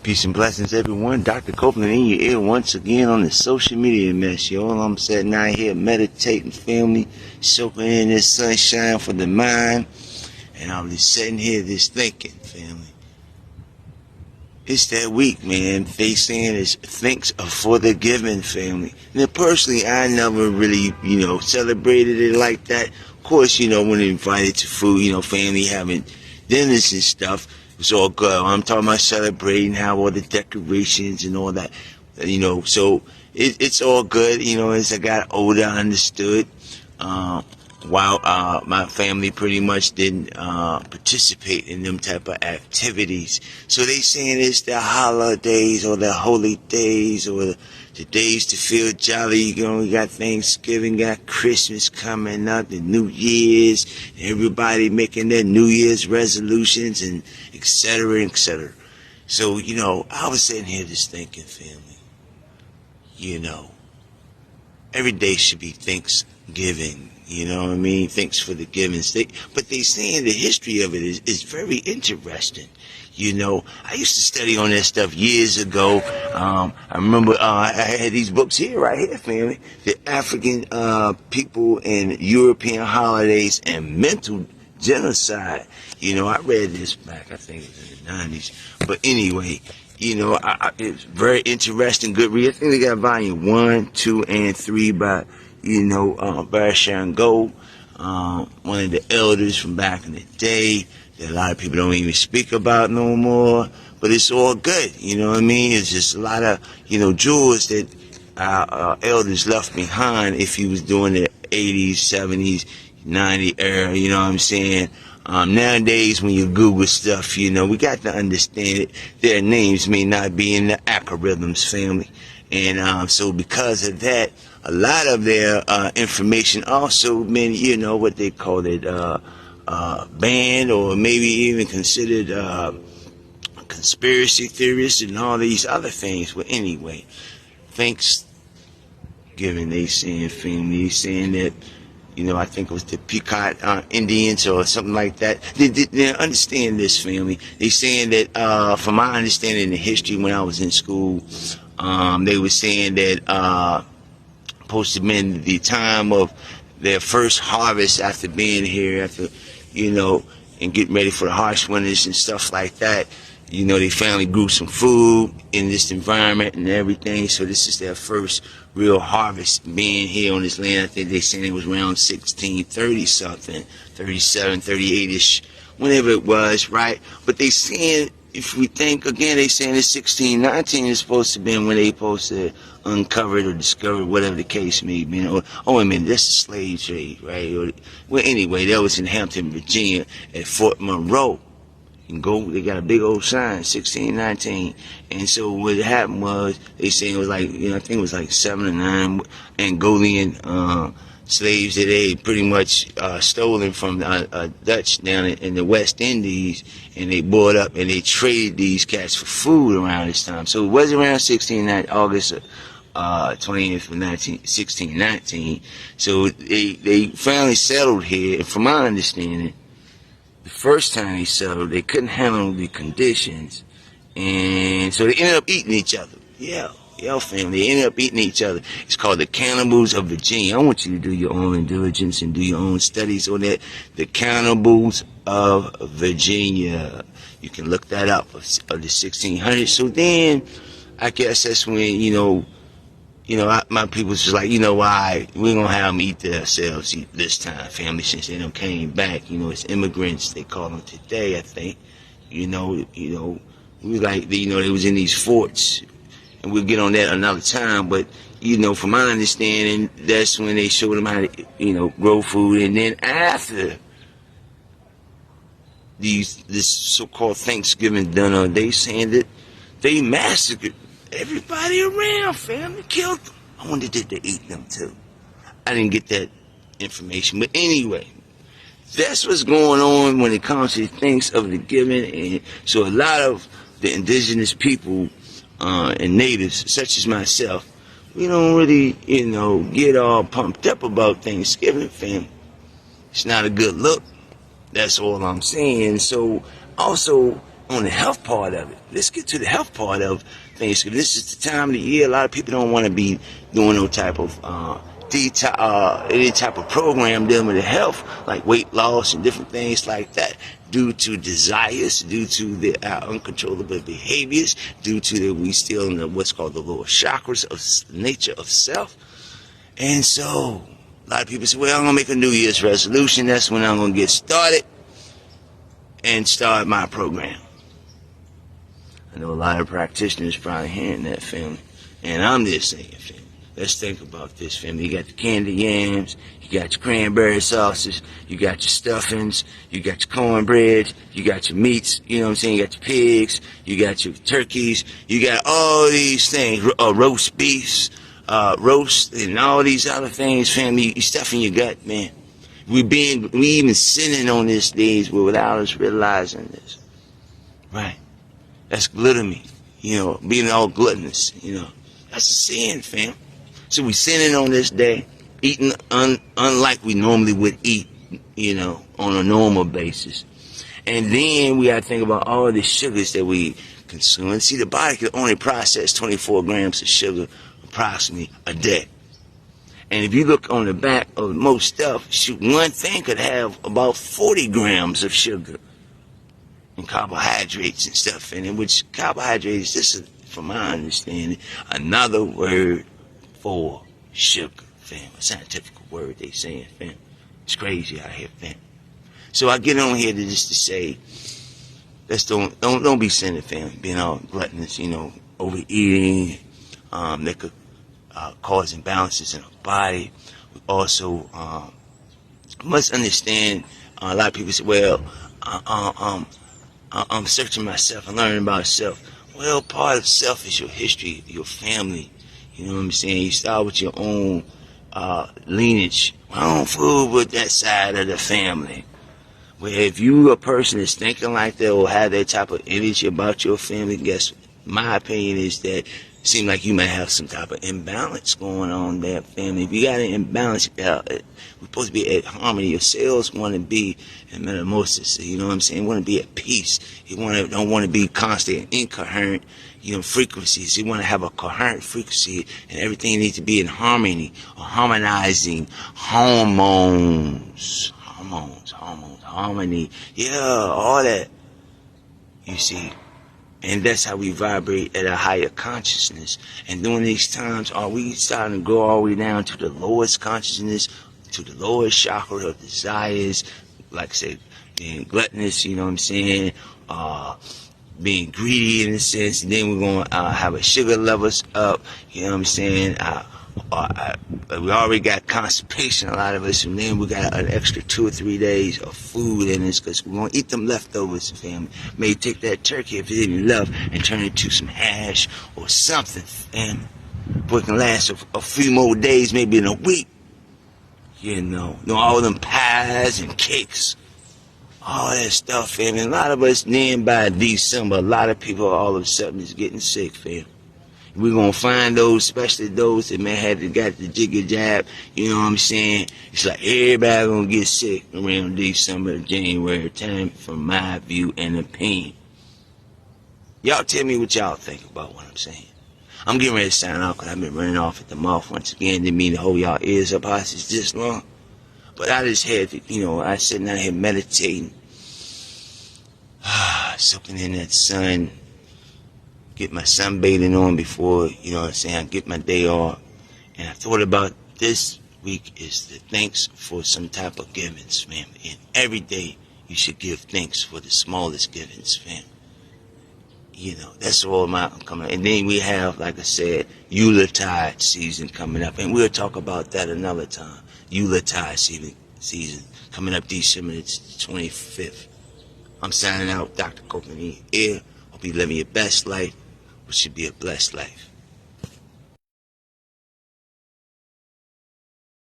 Peace and blessings, everyone. Doctah Copeland in your ear once again on the social media mess, y'all. I'm sitting out here meditating, family, soaking in this sunshine for the mind, and I'm just sitting here just thinking, family. It's that week, man. They saying it's thanks for the giving, family. Now, personally, I never really, celebrated it like that. Of course, when invited to food, family having dinners and stuff. It's all good. I'm talking about celebrating, how all the decorations and all that, so it's all good, as I got older, I understood, while my family pretty much didn't participate in them type of activities. So they saying it's the holidays or the holy days or the days to feel jolly. We got Thanksgiving, got Christmas coming up, the New Year's, everybody making their New Year's resolutions and et cetera, et cetera. So, I was sitting here just thinking, family, every day should be Thanksgiving. You know what I mean? Thanks for the giving. But they saying the history of it is very interesting. I used to study on that stuff years ago. I remember I had these books here, right here, family. The African people and European holidays and mental genocide. I read this back, I think it was in the 90s. But anyway, it's very interesting, good read. I think they got volume 1, 2, and 3 by Barashan Gold, one of the elders from back in the day that a lot of people don't even speak about no more, but it's all good, you know what I mean? It's just a lot of, jewels that our elders left behind if he was doing the 80s, 70s, 90s era, you know what I'm saying? Nowadays, when you Google stuff, we got to understand it. Their names may not be in the algorithms, family. And so because of that, a lot of their information also been, what they call it, banned or maybe even considered conspiracy theorists and all these other things. But anyway, Thanksgiving, they saying, family, saying that, I think it was the Pequot Indians or something like that. They understand this, family. They saying that, from my understanding the history when I was in school, they were saying that supposed to have been the time of their first harvest after being here, after, and getting ready for the harsh winters and stuff like that. They finally grew some food in this environment and everything. So this is their first real harvest being here on this land. I think they saying it was around 1630 something, 37, 38-ish, whenever it was, right? But they saying, if we think again, they saying it's 1619 is supposed to be when they supposed to uncover it or discover it, whatever the case may be. Oh, I mean, that's the slave trade, right? Well, anyway, that was in Hampton, Virginia, at Fort Monroe. You can go, they got a big old sign, 1619. And so what happened was, they saying it was like, I think it was like 7 or 9 Angolan slaves that they pretty much stolen from Dutch down in the West Indies, and they bought up and they traded these cats for food around this time. So it was around August 20th of 1619. So they finally settled here, and from my understanding, the first time they settled, they couldn't handle the conditions, and so they ended up eating each other. Yeah, family, they ended up eating each other. It's called the Cannibals of Virginia. I want you to do your own diligence and do your own studies on that. The Cannibals of Virginia. You can look that up, of the 1600s. So then, I guess that's when, my people's just like, why we're gonna have them eat themselves this time, family, since they done came back. It's immigrants, they call them today, I think. We like, they was in these forts, and we'll get on that another time. But from my understanding, that's when they showed them how to, grow food. And then after this so-called Thanksgiving dinner, they saying that they massacred everybody around, family, killed them. I wonder did they eat them too? I didn't get that information. But anyway, that's what's going on when it comes to things of the giving. And so a lot of the indigenous people and natives, such as myself, we don't really, get all pumped up about Thanksgiving, family. It's not a good look. That's all I'm saying. So also, on the health part of it. Let's get to the health part of things. This is the time of the year. A lot of people don't want to be doing no type of any type of program dealing with the health, like weight loss and different things like that, due to desires, due to the uncontrollable behaviors, due to that we still in the, what's called the lower chakras of nature of self. And so a lot of people say, well, I'm going to make a New Year's resolution. That's when I'm going to get started and start my program. I know a lot of practitioners probably hearing that, family. And I'm just saying, family, let's think about this, family. You got the candy yams, you got your cranberry sauces, you got your stuffings, you got your cornbread, you got your meats, you know what I'm saying? You got your pigs, you got your turkeys, you got all these things, roast beefs, roast, and all these other things, family. You stuff in your gut, man. We even sinning on these days without us realizing this. Right. That's gluttony, you know, being all gluttonous, you know. That's a sin, fam. So we sinning on this day, eating unlike we normally would eat, you know, on a normal basis. And then we got to think about all the sugars that we consume. And see, the body can only process 24 grams of sugar approximately a day. And if you look on the back of most stuff, shoot, one thing could have about 40 grams of sugar and carbohydrates and stuff in it, which carbohydrates, this is, from my understanding, another word for sugar, fam. A scientific word they saying, fam. It's crazy out here, fam. So I get on here to just to say, let's don't be sinning, fam. Being all gluttonous, you know, overeating, that could cause imbalances in our body. We also must understand. A lot of people say, well, I'm searching myself and learning about self. Well, part of self is your history, your family. You know what I'm saying? You start with your own lineage, your own food with that side of the family. Where if you a person that's thinking like that or have that type of energy about your family, guess what? My opinion is that it seems like you may have some type of imbalance going on there, family. If you got an imbalance, we're supposed to be at harmony. Your cells want to be in metamorphosis. You know what I'm saying? You want to be at peace. You don't want to be constant and incoherent, you know, frequencies. You want to have a coherent frequency, and everything needs to be in harmony, or harmonizing hormones, harmony. Yeah, all that. You see. And that's how we vibrate at a higher consciousness. And during these times, are we starting to go all the way down to the lowest consciousness, to the lowest chakra of desires, like I said, being gluttonous, you know what I'm saying, being greedy in a sense, and then we're going to have a sugar levels up, you know what I'm saying, we already got constipation, a lot of us, and then we got an extra 2 or 3 days of food in us because we're going to eat them leftovers, family. Maybe take that turkey if it's any left and turn it to some hash or something, family. But it can last a few more days, maybe in a week. You know, all them pies and cakes, all that stuff, family. A lot of us, then by December, a lot of people all of a sudden is getting sick, family. We're going to find those, especially those that may have got the jigger jab, you know what I'm saying? It's like everybody going to get sick around December, January time, from my view and opinion. Y'all tell me what y'all think about what I'm saying. I'm getting ready to sign off because I've been running off at the mouth once again. Didn't mean to hold y'all ears up hostage this long. But I just had to, you know, I sitting out here meditating, soaking in that sun. Get my sunbathing on before, you know what I'm saying, I get my day off. And I thought about this week is the thanks for some type of givings, fam. And every day you should give thanks for the smallest givings, fam. You know, that's all my coming. And then we have, like I said, Yuletide season coming up. And we'll talk about that another time. Yuletide season coming up December 25th. I'm signing out, Doctah Copeland here. Hope you living your best life, which should be a blessed life.